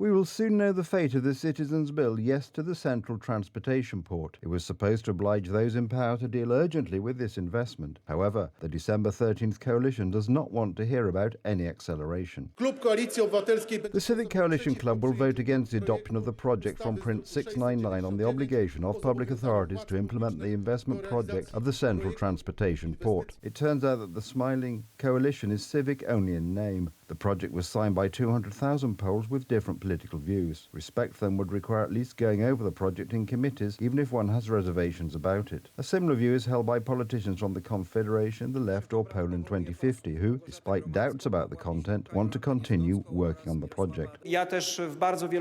We will soon know the fate of the Citizens' Bill Yes to the Central Transportation Port. It was supposed to oblige those in power to deal urgently with this investment. However, the December 13th coalition does not want to hear about any acceleration. The Civic Coalition Club will vote against the adoption of the project from Print 699 on the obligation of public authorities to implement the investment project of the Central Transportation Port. It turns out that the smiling coalition is Civic only in name. The project was signed by 200,000 Poles with different political views. Respect for them would require at least going over the project in committees, even if one has reservations about it. A similar view is held by politicians from the Confederation, the Left or Poland 2050, who, despite doubts about the content, want to continue working on the project.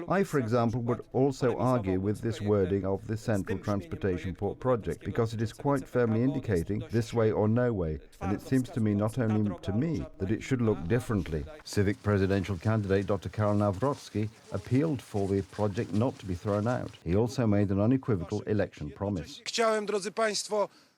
I, for example, would also argue with this wording of the Central Transportation Port project, because it is quite firmly indicating this way or no way, and it seems to me, not only to me, that it should look differently. Civic presidential candidate Dr. Karol Nawrocki appealed for the project not to be thrown out. He also made an unequivocal election promise.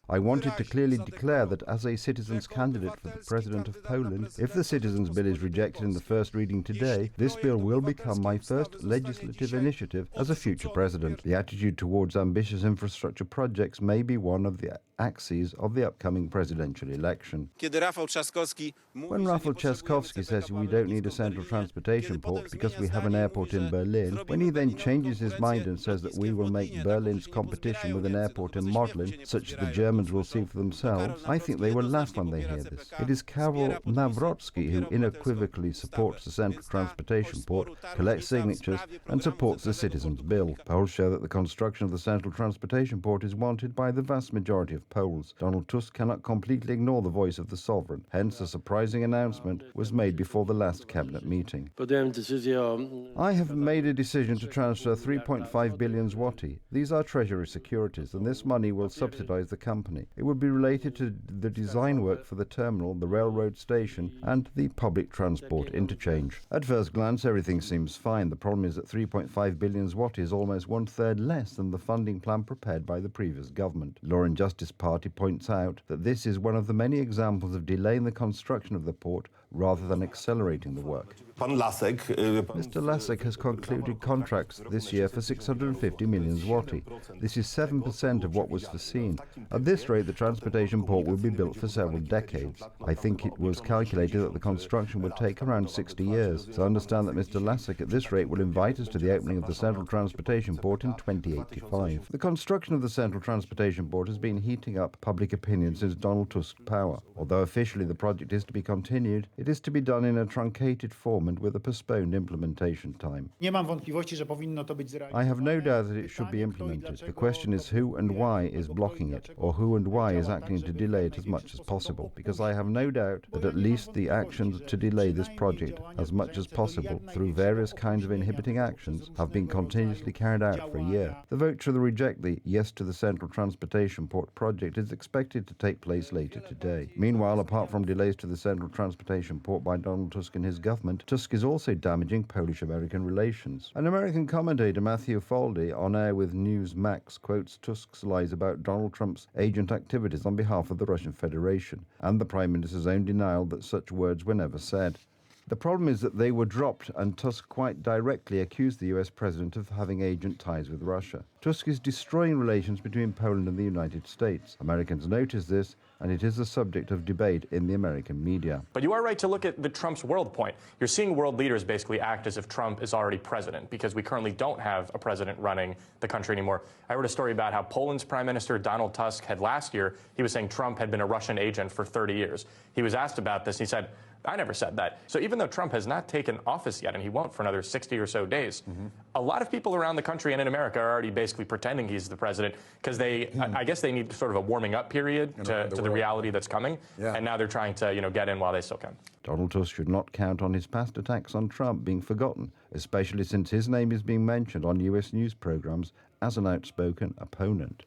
I wanted to clearly declare that as a citizens' candidate for the President of Poland, if the Citizens' Bill is rejected in the first reading today, this bill will become my first legislative initiative as a future president. The attitude towards ambitious infrastructure projects may be one of the axes of the upcoming presidential election. When Rafał Trzaskowski says we don't need a central transportation port because we have an airport in Berlin, when he then changes his mind and says that we will make Berlin's competition with an airport in Modlin, such that the Germans will see for themselves, I think they will laugh when they hear this. It is Karol Nawrocki who unequivocally supports the central transportation port, collects signatures and supports the Citizens' Bill. Polls show that the construction of the central transportation port is wanted by the vast majority of Poles. Donald Tusk cannot completely ignore the voice of the sovereign. Hence, a surprising announcement was made before the last cabinet meeting. I have made a decision to transfer 3.5 billion zloty. These are treasury securities, and this money will subsidize the company. It would be related to the design work for the terminal, the railroad station, and the public transport interchange. At first glance, everything seems fine. The problem is that 3.5 billion zloty is almost one-third less than the funding plan prepared by the previous government. Law and Justice Party points out that this is one of the many examples of delaying the construction of the port rather than accelerating the work. Mr. Lasek has concluded contracts this year for 650 million zloty. This is 7% of what was foreseen. At this rate, the transportation port will be built for several decades. I think it was calculated that the construction would take around 60 years. So I understand that Mr. Lasek at this rate will invite us to the opening of the Central Transportation Port in 2085. The construction of the Central Transportation Port has been heating up public opinion since Donald Tusk's power. Although officially the project is to be continued, it is to be done in a truncated form and with a postponed implementation time. I have no doubt that it should be implemented. The question is who and why is blocking it, or who and why is acting to delay it as much as possible, because I have no doubt that at least the actions to delay this project as much as possible through various kinds of inhibiting actions have been continuously carried out for a year. The vote to reject the Yes to the Central Transportation Port project is expected to take place later today. Meanwhile, apart from delays to the Central Transportation Port by Donald Tusk and his government, Tusk is also damaging Polish-American relations. An American commentator, Matthew Foldy, on air with Newsmax, quotes Tusk's lies about Donald Trump's agent activities on behalf of the Russian Federation, and the Prime Minister's own denial that such words were never said. The problem is that they were dropped, and Tusk quite directly accused the US president of having agent ties with Russia. Tusk is destroying relations between Poland and the United States. Americans notice this, and it is a subject of debate in the American media. But you are right to look at the Trump's world point. You're seeing world leaders basically act as if Trump is already president, because we currently don't have a president running the country anymore. I read a story about how Poland's Prime Minister Donald Tusk had last year, he was saying Trump had been a Russian agent for 30 years. He was asked about this, he said, I never said that. So even though Trump has not taken office yet, and he won't for another 60 or so days, a lot of people around the country and in America are already basically pretending he's the president, because I guess they need sort of a warming up period to the reality that's coming. Yeah. And now they're trying to, get in while they still can. Donald Tusk should not count on his past attacks on Trump being forgotten, especially since his name is being mentioned on US news programs as an outspoken opponent.